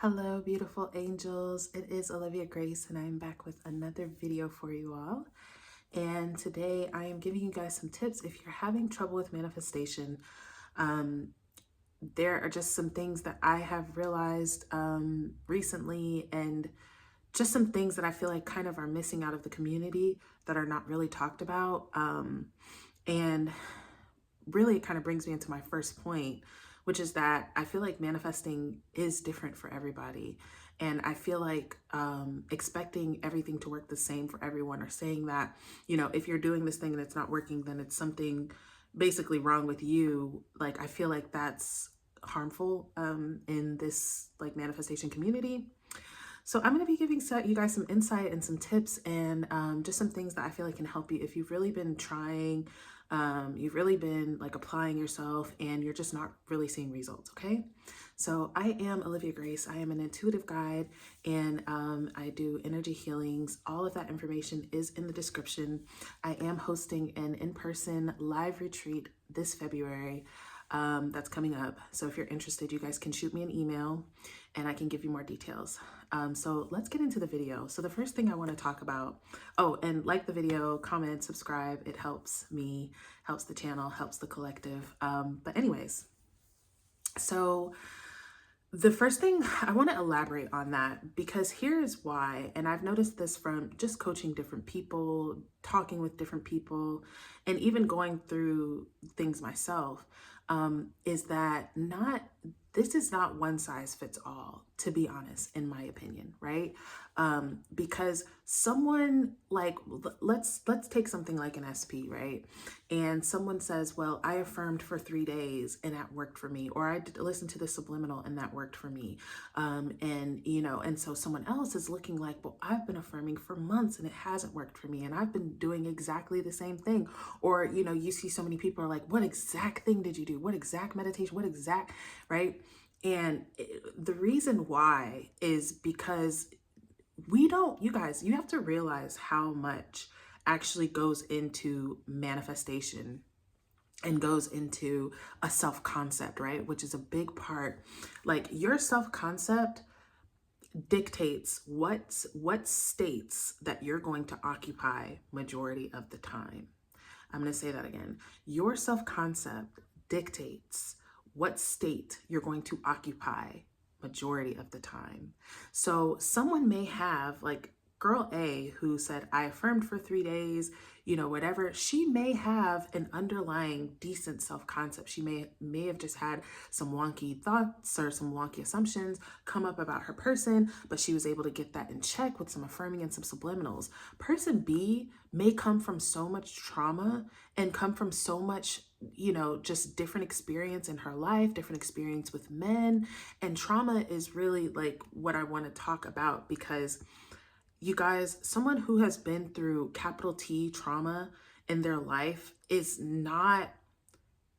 Hello, beautiful angels. It is Olivia Grace, and I'm back with another video for you all. And today I am giving you guys some tips if you're having trouble with manifestation. There are just some things that I have realized recently, and just some things that I feel like kind of are missing out of the community that are not really talked about. And really, it kind of brings me into my first point, which is that I feel like manifesting is different for everybody. And I feel like expecting everything to work the same for everyone, or saying that, if you're doing this thing and it's not working, then it's something basically wrong with you. Like, I feel like that's harmful in this like manifestation community. So I'm going to be giving you guys some insight and some tips, and just some things that I feel like can help you if you've really been trying, you've really been like applying yourself and you're just not really seeing results. Okay. So I am Olivia Grace. I am an intuitive guide, and I do energy healings. All of that information is in the description. I am hosting an in-person live retreat this February. That's coming up. So if you're interested, you guys can shoot me an email and I can give you more details. So let's get into the video. So the first thing I want to talk about, and like the video, comment, subscribe. It helps me, helps the channel, helps the collective. But anyways, so the first thing I want to elaborate on that, because here is why, and I've noticed this from just coaching different people, talking with different people, and even going through things myself, is that this is not one size fits all, to be honest, in my opinion, right? Because someone like, let's take something like an SP, right? And someone says, well, I affirmed for 3 days and that worked for me, or I listened to the subliminal and that worked for me. And so someone else is looking like, well, I've been affirming for months and it hasn't worked for me, and I've been doing exactly the same thing. Or, you see so many people are like, what exact thing did you do? What exact meditation? What exact, right? And the reason why is because you guys, you have to realize how much actually goes into manifestation and goes into a self-concept, right? Which is a big part. Like, your self-concept dictates what states that you're going to occupy majority of the time. I'm going to say that again. Your self-concept dictates what state you're going to occupy majority of the time. So someone may have, like girl A, who said, I affirmed for 3 days, whatever. She may have an underlying decent self-concept. She may have just had some wonky thoughts or some wonky assumptions come up about her person, but she was able to get that in check with some affirming and some subliminals. Person B may come from so much trauma and come from so much, just different experience in her life, different experience with men. And trauma is really like what I want to talk about, because you guys, someone who has been through capital T trauma in their life is not,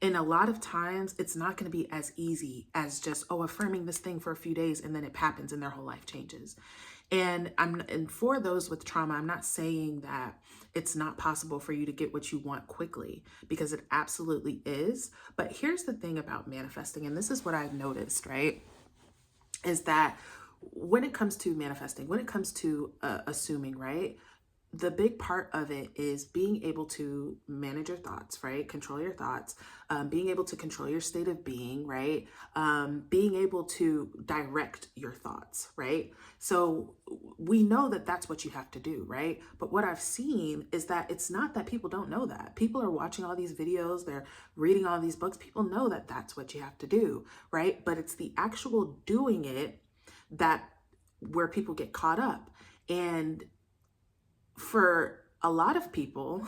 and a lot of times it's not going to be as easy as just, affirming this thing for a few days and then it happens and their whole life changes. And for those with trauma, I'm not saying that it's not possible for you to get what you want quickly, because it absolutely is. But here's the thing about manifesting, and this is what I've noticed, right? Is that when it comes to manifesting, when it comes to assuming, right? The big part of it is being able to manage your thoughts, right? Control your thoughts, being able to control your state of being, right? Being able to direct your thoughts, right? So we know that that's what you have to do, right? But what I've seen is that it's not that people don't know that. People are watching all these videos, they're reading all these books. People know that that's what you have to do, right? But it's the actual doing it that where people get caught up. And for a lot of people,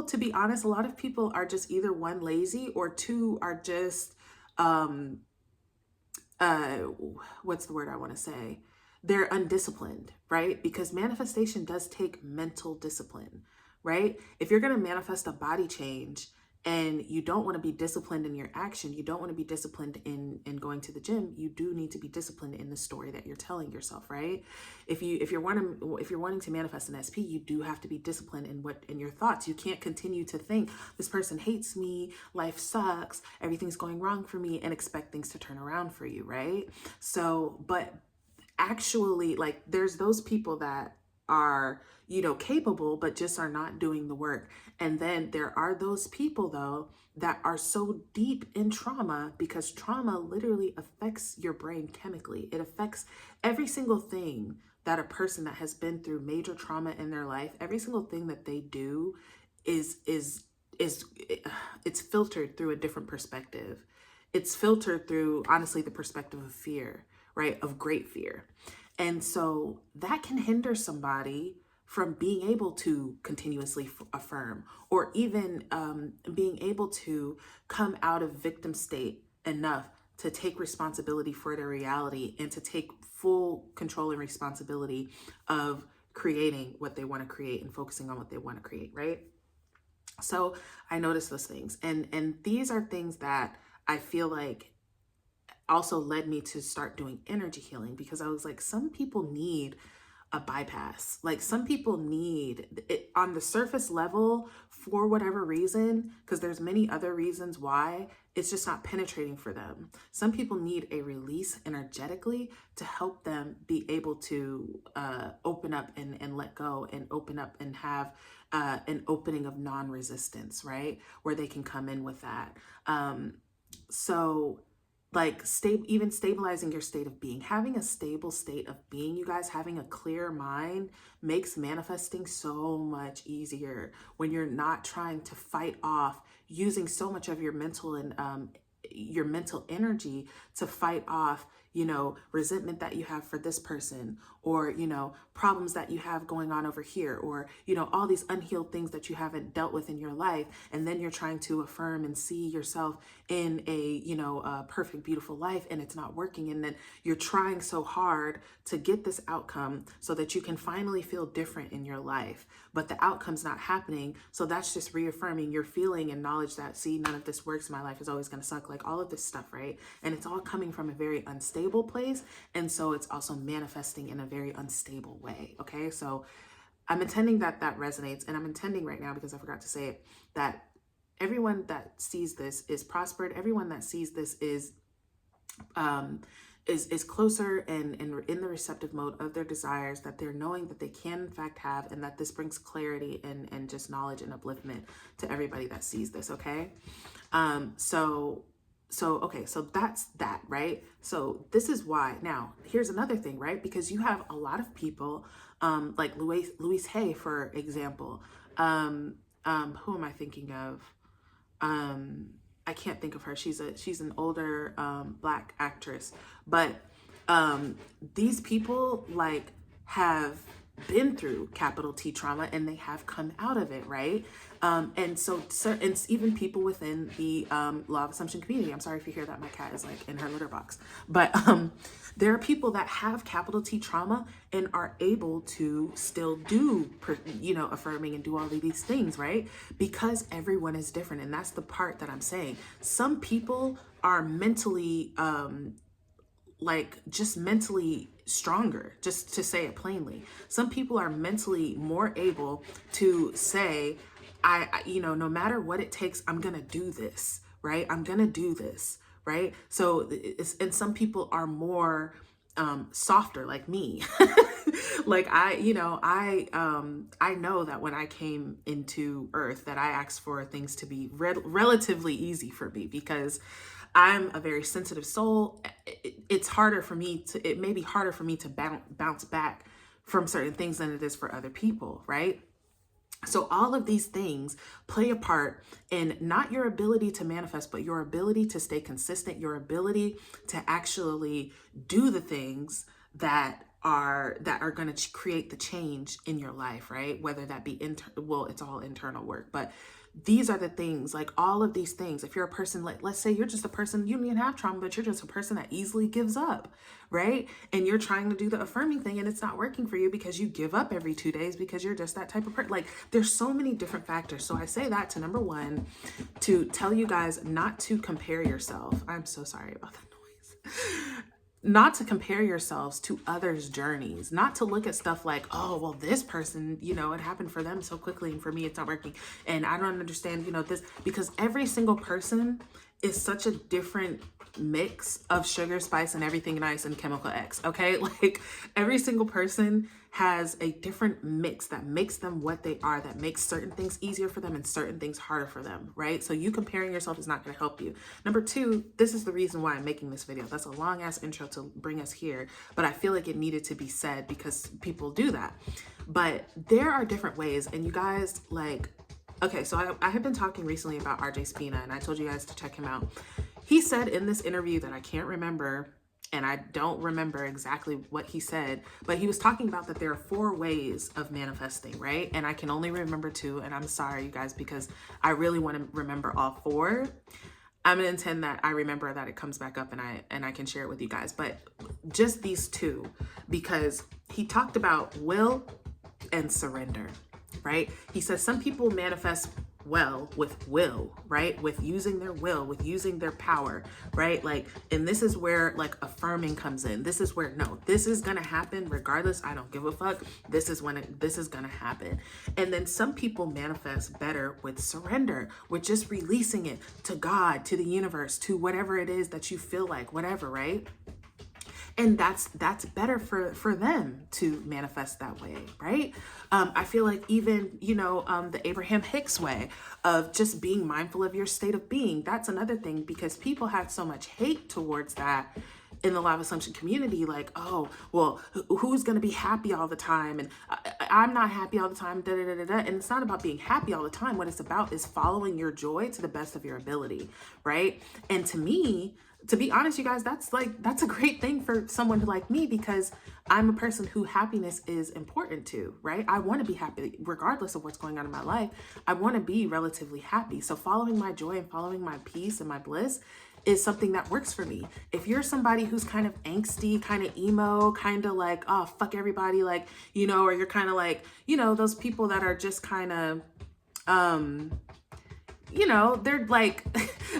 to be honest, a lot of people are just either one, lazy, or two, are just, what's the word I want to say? They're undisciplined, right? Because manifestation does take mental discipline, right? If you're going to manifest a body change, and you don't want to be disciplined in your action, you don't want to be disciplined in going to the gym, you do need to be disciplined in the story that you're telling yourself, right? If you're wanting to manifest an SP, you do have to be disciplined in your thoughts. You can't continue to think this person hates me, life sucks, everything's going wrong for me, and expect things to turn around for you, right? So, but actually, like, there's those people that are, capable, but just are not doing the work. And then there are those people, though, that are so deep in trauma, because trauma literally affects your brain chemically. It affects every single thing that a person that has been through major trauma in their life, every single thing that they do is it's filtered through a different perspective. It's filtered through, honestly, the perspective of fear, right? Of great fear. And so that can hinder somebody from being able to continuously affirm, or even being able to come out of victim state enough to take responsibility for their reality and to take full control and responsibility of creating what they want to create and focusing on what they want to create, right? So I noticed those things. And these are things that I feel like also led me to start doing energy healing, because I was like, some people need a bypass. Like, some people need it on the surface level for whatever reason, because there's many other reasons why it's just not penetrating for them. Some people need a release energetically to help them be able to open up and let go, and open up and have an opening of non-resistance, right? Where they can come in with that. So like even stabilizing your state of being, having a stable state of being, you guys, having a clear mind makes manifesting so much easier when you're not trying to fight off, using so much of your mental and your mental energy to fight off, resentment that you have for this person, or, problems that you have going on over here, or, all these unhealed things that you haven't dealt with in your life. And then you're trying to affirm and see yourself in a perfect, beautiful life, and it's not working. And then you're trying so hard to get this outcome so that you can finally feel different in your life, but the outcome's not happening. So that's just reaffirming your feeling and knowledge that, see, none of this works. My life is always going to suck, like all of this stuff, right? And it's all coming from a very unstable place. And so it's also manifesting in a very unstable way. Okay. So I'm intending that resonates, and I'm intending right now, because I forgot to say it, that everyone that sees this is prospered. Everyone that sees this is closer and in the receptive mode of their desires, that they're knowing that they can in fact have, and that this brings clarity and just knowledge and upliftment to everybody that sees this. Okay. Okay, so that's that, right? So this is why. Now, here's another thing, right? Because you have a lot of people, like Louise Hay, for example. Who am I thinking of? I can't think of her. She's an older Black actress, but these people like have been through capital T trauma, and they have come out of it, right? And so and even people within the law of assumption community. I'm sorry if you hear that. My cat is like in her litter box. But there are people that have capital T trauma and are able to still do, affirming and do all of these things, right? Because everyone is different. And that's the part that I'm saying. Some people are mentally, just mentally stronger, just to say it plainly. Some people are mentally more able to say, no matter what it takes, I'm going to do this, right? I'm going to do this, right? So, and some people are more softer, like me. Like I know that when I came into Earth, that I asked for things to be relatively easy for me, because I'm a very sensitive soul. It may be harder for me to bounce back from certain things than it is for other people, right? So all of these things play a part in not your ability to manifest, but your ability to stay consistent, your ability to actually do the things that are going to create the change in your life, right? Whether that be it's all internal work, but these are the things, like all of these things. If you're a person, like, let's say you're just a person, you don't even have trauma, but you're just a person that easily gives up, right? And you're trying to do the affirming thing and it's not working for you because you give up every 2 days because you're just that type of person. Like, there's so many different factors. So I say that to number one, to tell you guys not to compare yourself. I'm so sorry about that noise. Not to compare yourselves to others' journeys, not to look at stuff like, oh, well, this person, you know, it happened for them so quickly and for me, it's not working. And I don't understand, you know, this, because every single person is such a different mix of sugar, spice, and everything nice and chemical X. Okay. Like, every single person has a different mix that makes them what they are, that makes certain things easier for them and certain things harder for them, right? So you comparing yourself is not going to help you. Number two, this is the reason why I'm making this video. That's a long ass intro to bring us here, but I feel like it needed to be said because people do that. But there are different ways, and you guys, like, okay, so I have been talking recently about RJ Spina, and I told you guys to check him out. He said in this interview that I can't remember, and I don't remember exactly what he said, but he was talking about that there are 4 ways of manifesting, right? And I can only remember 2, and I'm sorry, you guys, because I really want to remember all 4. I'm gonna intend that I remember that it comes back up and I can share it with you guys, but just these 2, because he talked about will and surrender, right? He says some people manifest well with will, right? With using their will, with using their power, right? Like, and this is where like affirming comes in. This is where, no, this is gonna happen regardless. I don't give a fuck. This is when this is gonna happen. And then some people manifest better with surrender, with just releasing it to God, to the universe, to whatever it is that you feel like, whatever, right? And that's better for them to manifest that way, right? I feel like even, you know, the Abraham Hicks way of just being mindful of your state of being, that's another thing, because people had so much hate towards that in the Law of Assumption community, like, oh, well, who's going to be happy all the time? And I'm not happy all the time, da, da, da, da, da. And it's not about being happy all the time. What it's about is following your joy to the best of your ability, right? And to me, to be honest, you guys, that's a great thing for someone like me, because I'm a person who happiness is important to, right? I want to be happy regardless of what's going on in my life. I want to be relatively happy. So following my joy and following my peace and my bliss is something that works for me. If you're somebody who's kind of angsty, kind of emo, kind of like, oh, fuck everybody, like, you know, or you're kind of like, you know, those people that are just kind of, you know, they're like,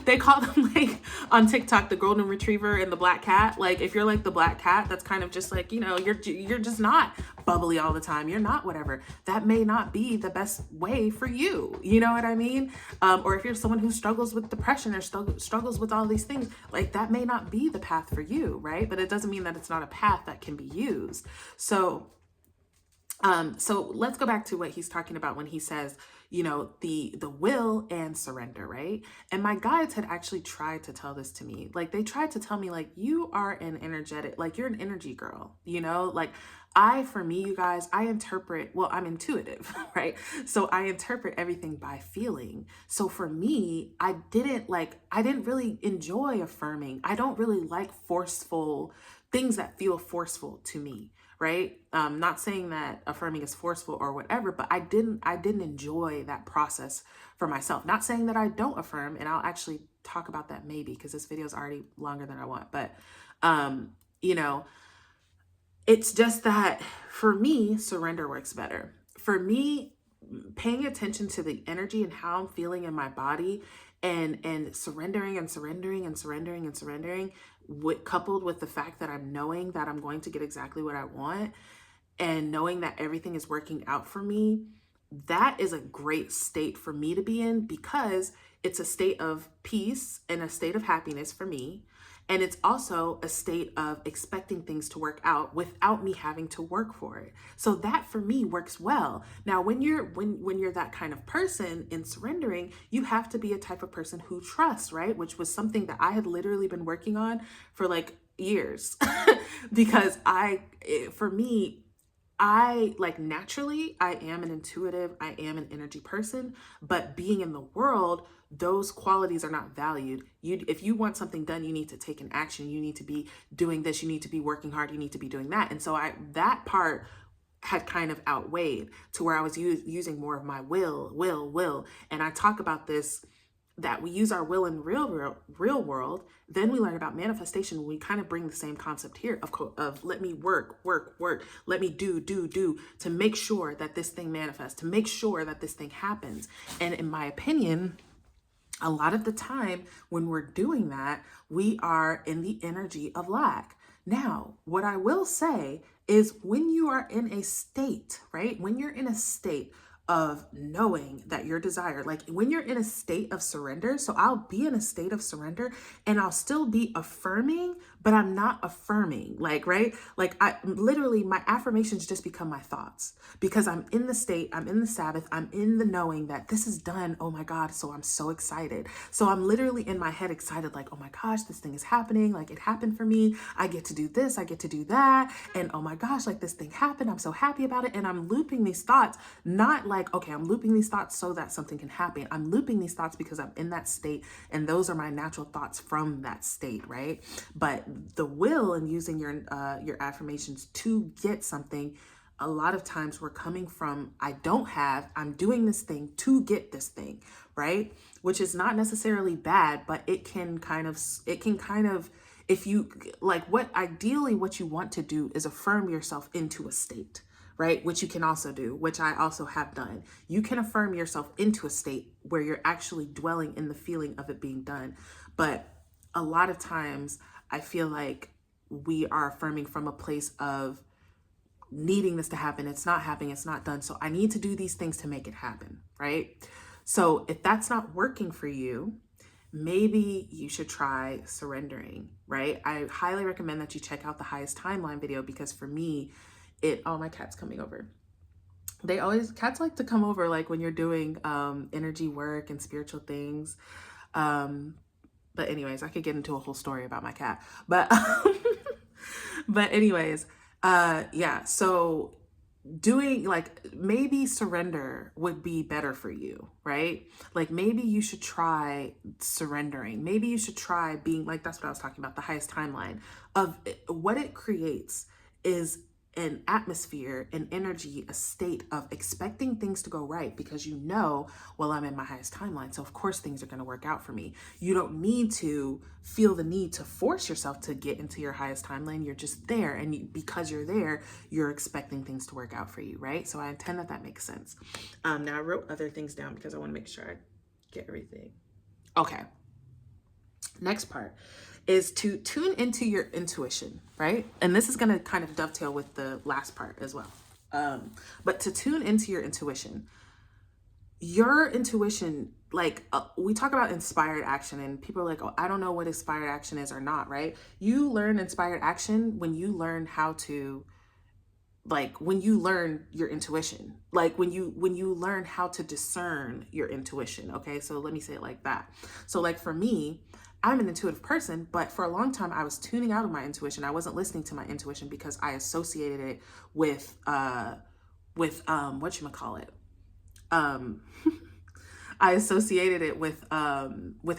they call them, like, on TikTok, the golden retriever and the black cat. Like, if you're like the black cat, that's kind of just like, you know, you're just not bubbly all the time. You're not whatever. That may not be the best way for you. You know what I mean? Or if you're someone who struggles with depression or struggles with all these things, like, that may not be the path for you, right? But it doesn't mean that it's not a path that can be used. So let's go back to what he's talking about when he says, you know, the will and surrender, right? And my guides had actually tried to tell this to me. Like, they tried to tell me, like, you are an energetic, like, you're an energy girl, you know? Like, for me, you guys, I interpret, well, I'm intuitive, right? So I interpret everything by feeling. So for me, I didn't really enjoy affirming. I don't really like forceful things that feel forceful to me, right? Not saying that affirming is forceful or whatever, but I didn't enjoy that process for myself. Not saying that I don't affirm, and I'll actually talk about that maybe, because this video is already longer than I want. But, you know, it's just that for me, surrender works better. For me, paying attention to the energy and how I'm feeling in my body, and surrendering and surrendering and surrendering and surrendering, coupled with the fact that I'm knowing that I'm going to get exactly what I want, and knowing that everything is working out for me, that is a great state for me to be in, because it's a state of peace and a state of happiness for me. And it's also a state of expecting things to work out without me having to work for it. So that for me works well. Now, when you're that kind of person in surrendering, you have to be a type of person who trusts, right? Which was something that I had literally been working on for like years. Because for me, like, naturally, I am an intuitive, I am an energy person, but being in the world, those qualities are not valued. If you want something done, you need to take an action. You need to be doing this. You need to be working hard. You need to be doing that. And so that part had kind of outweighed to where I was using more of my will. And I talk about this, that we use our will in real world. Then we learn about manifestation. We kind of bring the same concept here of let me work. Let me do to make sure that this thing manifests, to make sure that this thing happens. And in my opinion, a lot of the time when we're doing that, we are in the energy of lack. Now, what I will say is when you are in a state, right? When you're in a state of knowing that your desire, like when you're in a state of surrender. So I'll be in a state of surrender and I'll still be affirming, but I'm not affirming, like, right? Like I literally, my affirmations just become my thoughts because I'm in the state, I'm in the Sabbath, I'm in the knowing that this is done. Oh my God. So I'm so excited. So I'm literally in my head excited, like, oh my gosh, this thing is happening. Like it happened for me. I get to do this. I get to do that. And oh my gosh, like this thing happened. I'm so happy about it. And I'm looping these thoughts, not like, okay, I'm looping these thoughts so that something can happen. I'm looping these thoughts because I'm in that state and those are my natural thoughts from that state, right? But the will and using your affirmations to get something, a lot of times we're coming from, I'm doing this thing to get this thing, right? Which is not necessarily bad, but it can kind of, if you like ideally what you want to do is affirm yourself into a state, right? Which you can also do, which I also have done. You can affirm yourself into a state where you're actually dwelling in the feeling of it being done. But a lot of times I feel like we are affirming from a place of needing this to happen. It's not happening. It's not done. So I need to do these things to make it happen, right? So if that's not working for you, maybe you should try surrendering, right? I highly recommend that you check out the highest timeline video because for me, oh, my cat's coming over. Cats like to come over like when you're doing energy work and spiritual things. But anyways, I could get into a whole story about my cat. But but anyways, yeah, so doing like maybe surrender would be better for you, right? Like maybe you should try surrendering. Maybe you should try being like, that's what I was talking about, the highest timeline of what it creates is an atmosphere, an energy, a state of expecting things to go right because you know, well, I'm in my highest timeline. So of course things are going to work out for me. You don't need to feel the need to force yourself to get into your highest timeline. You're just there. And because you're there, you're expecting things to work out for you, right? So I intend that makes sense. Now I wrote other things down because I want to make sure I get everything. Okay. Next part is to tune into your intuition, right? And this is going to kind of dovetail with the last part as well. But to tune into your intuition, like we talk about inspired action and people are like, oh, I don't know what inspired action is or not, right? You learn inspired action when you learn how to, like when you learn your intuition, like when you learn how to discern your intuition. Okay. So let me say it like that. So like for me, I'm an intuitive person, but for a long time I was tuning out of my intuition. I wasn't listening to my intuition because I associated it with whatchamacallit. I associated it with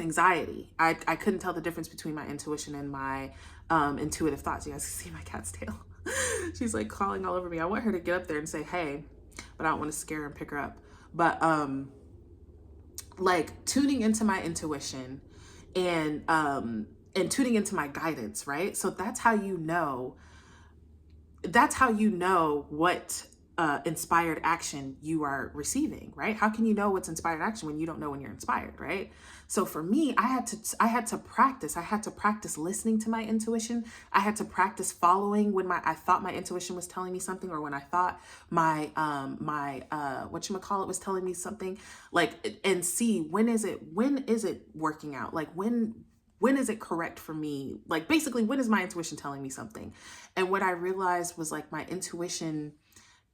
anxiety. I couldn't tell the difference between my intuition and my intuitive thoughts. You guys can see my cat's tail. She's like crawling all over me. I want her to get up there and say, hey, but I don't want to scare her and pick her up. But like tuning into my intuition and tuning into my guidance, right? So that's how you know what inspired action you are receiving, right? How can you know what's inspired action when you don't know when you're inspired, right? So for me, I had to practice listening to my intuition. I had to practice following when I thought my intuition was telling me something, or when I thought my whatchamacallit was telling me something, like, and see when is it working out? Like when is it correct for me? Like basically, when is my intuition telling me something? And what I realized was like my intuition,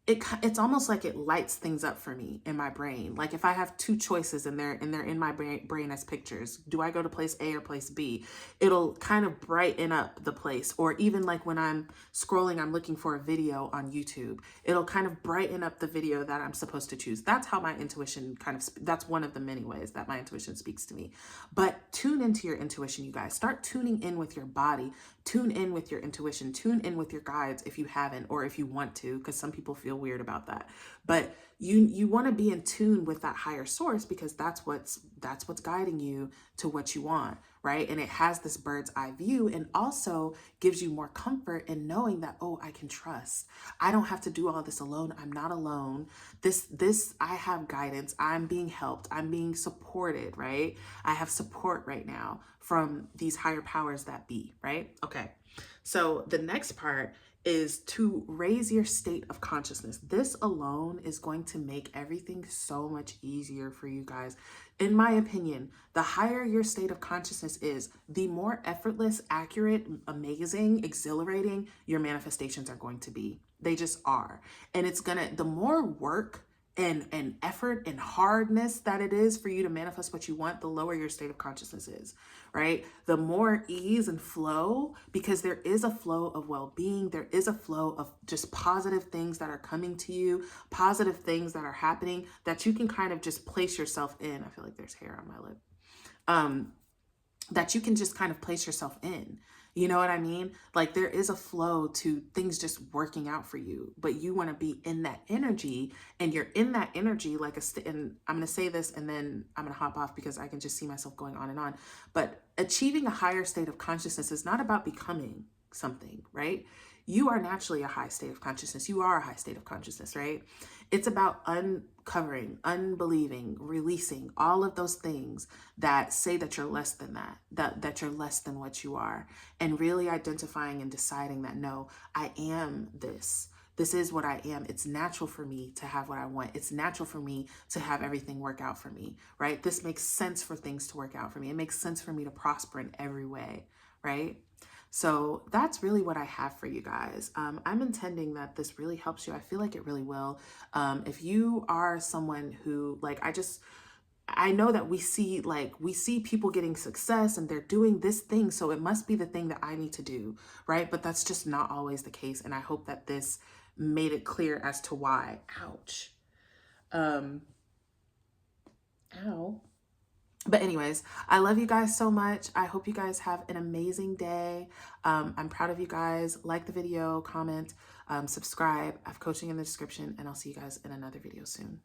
it's almost like it lights things up for me in my brain. Like if I have two choices and they're in my brain as pictures, do I go to place A or place B? It'll kind of brighten up the place. Or even like when I'm scrolling, I'm looking for a video on YouTube, it'll kind of brighten up the video that I'm supposed to choose. That's how my intuition that's one of the many ways that my intuition speaks to me. But tune into your intuition, you guys. Start tuning in with your body. Tune in with your intuition. Tune in with your guides if you haven't, or if you want to, because some people feel feel weird about that. But you want to be in tune with that higher source, because that's what's guiding you to what you want, right? And it has this bird's eye view, and also gives you more comfort in knowing that, oh, I can trust. I don't have to do all this alone. I'm not alone. I have guidance. I'm being helped. I'm being supported, right? I have support right now from these higher powers that be, right? Okay. So the next part is to raise your state of consciousness. This alone is going to make everything so much easier for you guys. In my opinion, the higher your state of consciousness is, the more effortless, accurate, amazing, exhilarating your manifestations are going to be. They just are. And the more work and effort and hardness that it is for you to manifest what you want, the lower your state of consciousness is, right? The more ease and flow, because there is a flow of well-being, there is a flow of just positive things that are coming to you, positive things that are happening that you can kind of just place yourself in. I feel like there's hair on my lip. That you can just kind of place yourself in. You know what I mean? Like, there is a flow to things just working out for you, but you want to be in that energy, and you're in that energy like and I'm going to say this and then I'm going to hop off because I can just see myself going on and on. But achieving a higher state of consciousness is not about becoming something, right? You are naturally a high state of consciousness. You are a high state of consciousness, right? It's about uncovering, unbelieving, releasing all of those things that say that you're less than that you're less than what you are, and really identifying and deciding that, no, I am this. This is what I am. It's natural for me to have what I want. It's natural for me to have everything work out for me, right? This makes sense for things to work out for me. It makes sense for me to prosper in every way, right? So that's really what I have for you guys. I'm intending that this really helps you. I feel like it really will. If you are someone who, like, I know that we see people getting success and they're doing this thing, so it must be the thing that I need to do, right? But that's just not always the case. And I hope that this made it clear as to why. Ouch. Ow. But anyways, I love you guys so much. I hope you guys have an amazing day. I'm proud of you guys. Like the video, comment, subscribe. I have coaching in the description, and I'll see you guys in another video soon.